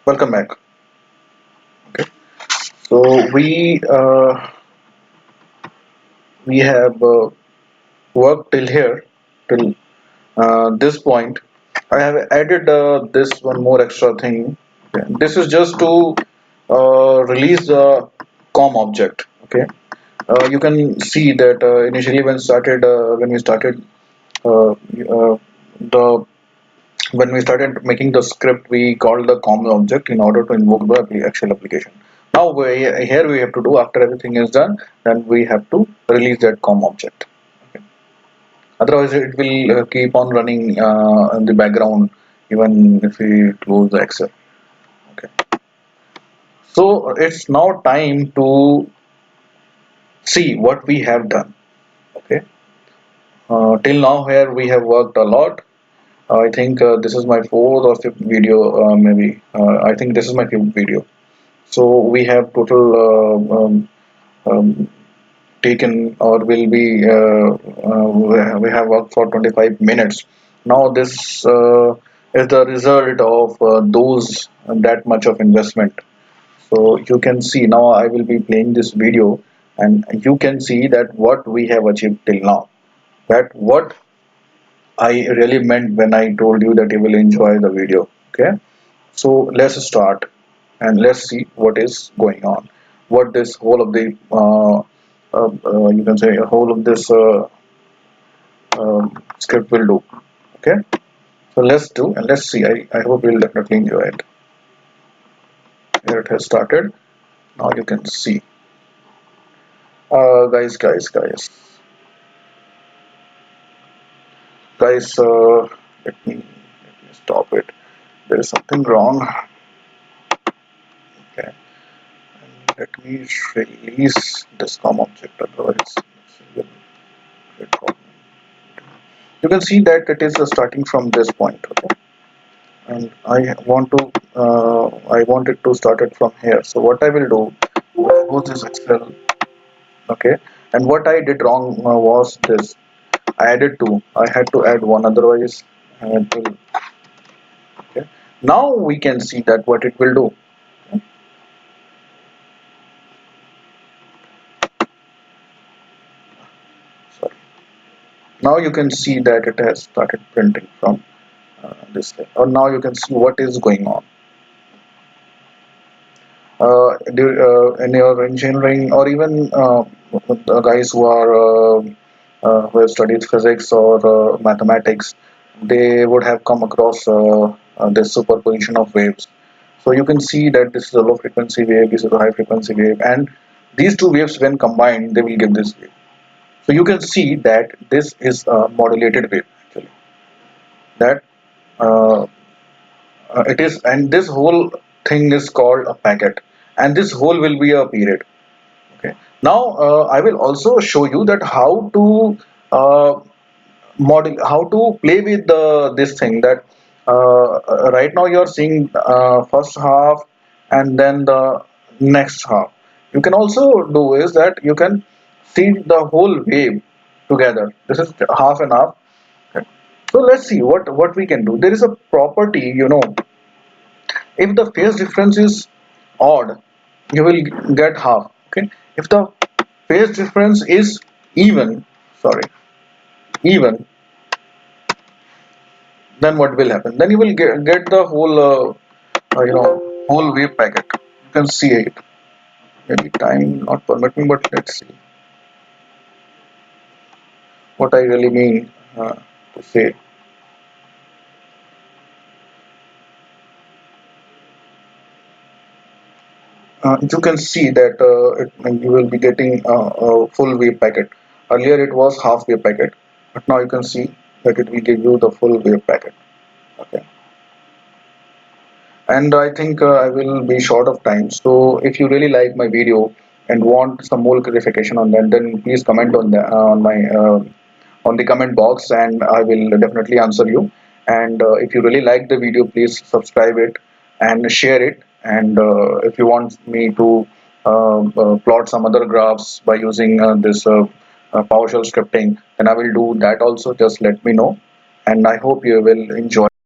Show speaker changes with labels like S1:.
S1: Welcome back. Okay, so we have worked till here, till this point. I have added this one more extra thing. Okay. This is just to release the com object. Okay, you can see that initially when we started uh, the when we started making the script, we called the com object in order to invoke the actual application. Now here we have to do, after everything is done, then we have to release that com object. Okay. Otherwise, it will keep on running in the background even if we close the Excel. Okay. So it's now time to see what we have done. Okay. Till now, here we have worked a lot. I think this is my fourth or fifth video, maybe. I think this is my fifth video. So we have total taken, or will be we have worked for 25 minutes. Now this is the result of those that much of investment. So you can see now I will be playing this video, and you can see that what we have achieved till now. That what I really meant when I told you that you will enjoy the video. Okay, so let's start and let's see what is going on. What this whole of the you can say whole of this script will do. Okay, so let's do and let's see. I hope you'll definitely enjoy it. Here it has started. Now you can see. Guys. Let me stop it. There is something wrong. Okay. Let me release this com object, otherwise it will get. You can see that it is starting from this point. Okay, and I want it to start it from here. So what I will do, go this Excel. Okay, and what I did wrong was this. I added two. I had to add one, otherwise it will. Okay, now we can see that what it will do. Okay? Sorry. Now you can see that it has started printing from this thing. Or now you can see what is going on. In your engineering, or even the guys who have studied physics or mathematics, they would have come across this superposition of waves. So you can see that this is a low frequency wave, this is a high frequency wave, and these two waves when combined, they will give this wave. So you can see that this is a modulated wave actually. That uh, it is, and this whole thing is called a packet, and this whole will be a period. Okay, now I will also show you that how to uh, model, how to play with this thing, that right now you are seeing first half and then the next half. You can also do is that you can see the whole wave together. This is half and half. Okay. So let's see what we can do. There is a property, if the phase difference is odd, you will get half. Okay, if the phase difference is even, sorry, even, then what will happen? Then you will get the whole whole wave packet. You can see it. Maybe time not permitting, but let's see what I really mean to say. You can see that you will be getting a full wave packet. Earlier it was half wave packet, but now you can see that it will give you the full wave packet. Okay, and I think I will be short of time. So if you really like my video and want some more clarification on that, then please comment on the on the comment box, and I will definitely answer you. And if you really like the video, please subscribe it and share it. And if you want me to plot some other graphs by using this PowerShell scripting, then I will do that also. Just let me know, and I hope you will enjoy.